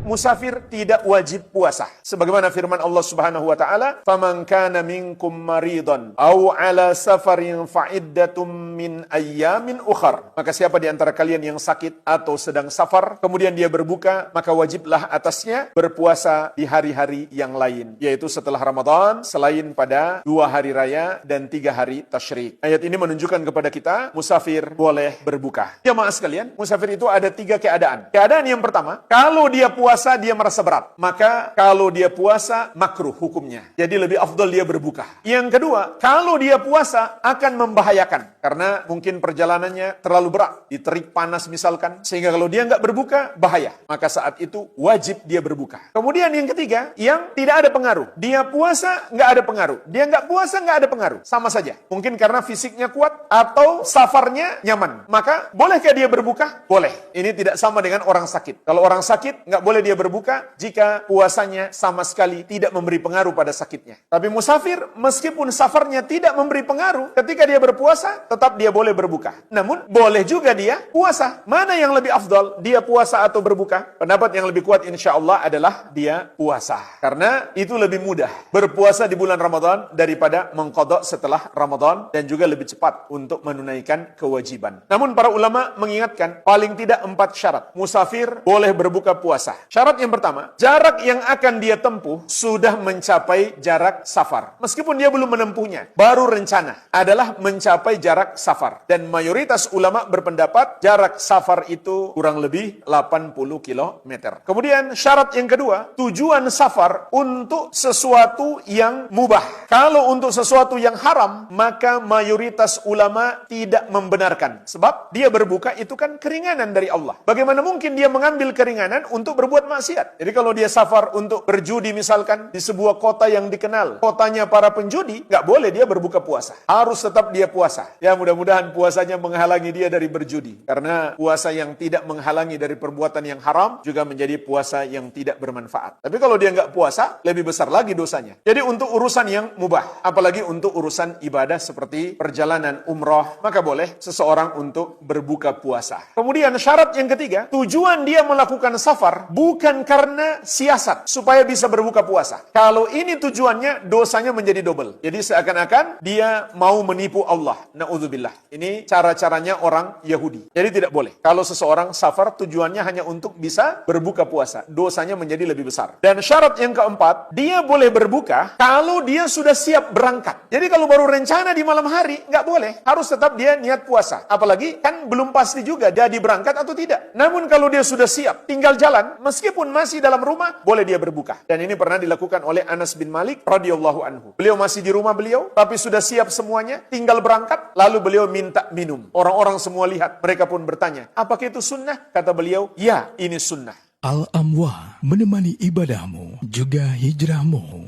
musafir tidak wajib puasa. Sebagaimana firman Allah Subhanahu wa taala, "Faman kana minkum maridon aw ala safarin fa'iddatum min ayyamin ukhar." Maka siapa di antara kalian yang sakit atau sedang safar, kemudian dia berbuka, maka wajiblah atasnya berpuasa di hari-hari yang lain, yaitu setelah Ramadan, selain pada 2 hari raya dan 3 hari tasyrik. Ayat ini menunjukkan kepada kita, musafir boleh berbuka. Jamaah sekalian, musafir itu ada 3 keadaan. Keadaan yang pertama, kalau dia puasa, dia merasa berat. Maka kalau dia puasa, makruh hukumnya. Jadi lebih afdal dia berbuka. Yang kedua, kalau dia puasa, akan membahayakan. Karena mungkin perjalanannya terlalu berat. Diterik panas misalkan. Sehingga kalau dia nggak berbuka, bahaya. Maka saat itu wajib dia berbuka. Kemudian yang ketiga, yang tidak ada pengaruh. Dia puasa, nggak ada pengaruh. Dia nggak puasa, nggak ada pengaruh. Sama saja. Mungkin karena fisiknya kuat, atau safarnya nyaman. Maka, bolehkah dia berbuka? Boleh. Ini tidak sama dengan orang sakit. Kalau orang sakit, nggak boleh dia berbuka jika puasanya sama sekali tidak memberi pengaruh pada sakitnya. Tapi musafir, meskipun safarnya tidak memberi pengaruh, ketika dia berpuasa, tetap dia boleh berbuka. Namun, boleh juga dia puasa. Mana yang lebih afdal? Dia puasa atau berbuka? Pendapat yang lebih kuat insya Allah adalah dia puasa. Karena itu lebih mudah. Berpuasa di bulan Ramadan daripada mengqadha setelah Ramadan, dan juga lebih cepat untuk menunaikan kewajiban. Namun para ulama mengingatkan, paling tidak 4 syarat. Musafir boleh berbuka puasa. Syarat yang pertama, jarak yang akan dia tempuh sudah mencapai jarak safar. Meskipun dia belum menempuhnya, baru rencana adalah mencapai jarak safar. Dan mayoritas ulama berpendapat jarak safar itu kurang lebih 80 km. Kemudian syarat yang kedua, tujuan safar untuk sesuatu yang mubah. Kalau untuk sesuatu yang haram, maka mayoritas ulama tidak membenarkan. Sebab dia berbuka itu kan keringanan dari Allah. Bagaimana mungkin dia mengambil keringanan untuk berbuat maksiat? Jadi kalau dia safar untuk berjudi misalkan di sebuah kota yang dikenal, kotanya para penjudi, nggak boleh dia berbuka puasa. Harus tetap dia puasa. Ya mudah-mudahan puasanya menghalangi dia dari berjudi. Karena puasa yang tidak menghalangi dari perbuatan yang haram juga menjadi puasa yang tidak bermanfaat. Tapi kalau dia nggak puasa, lebih besar lagi dosanya. Jadi untuk urusan yang mubah, apalagi untuk urusan ibadah seperti perjalanan umroh, maka boleh seseorang untuk berbuka puasa. Kemudian syarat yang ketiga, tujuan dia melakukan safar bukan karena siasat supaya bisa berbuka puasa. Kalau ini tujuannya, dosanya menjadi double. Jadi seakan-akan dia mau menipu Allah. Na'udzubillah. Ini cara-caranya orang Yahudi. Jadi tidak boleh. Kalau seseorang safar tujuannya hanya untuk bisa berbuka puasa, dosanya menjadi lebih besar. Dan syarat yang keempat, dia boleh berbuka kalau dia sudah siap berangkat. Jadi kalau baru rencana di malam hari, nggak boleh. Harus tetap dia niat puasa. Apalagi kan belum pasti juga jadi berangkat atau tidak. Namun kalau dia sudah siap, tinggal jalan, meskipun masih dalam rumah, boleh dia berbuka. Dan ini pernah dilakukan oleh Anas bin Malik radhiyallahu anhu. Beliau masih di rumah beliau, tapi sudah siap semuanya, tinggal berangkat, lalu beliau minta minum. Orang-orang semua lihat, mereka pun bertanya, apakah itu sunnah? Kata beliau, ya, ini sunnah. Al-Amwah menemani ibadahmu juga hijrahmu.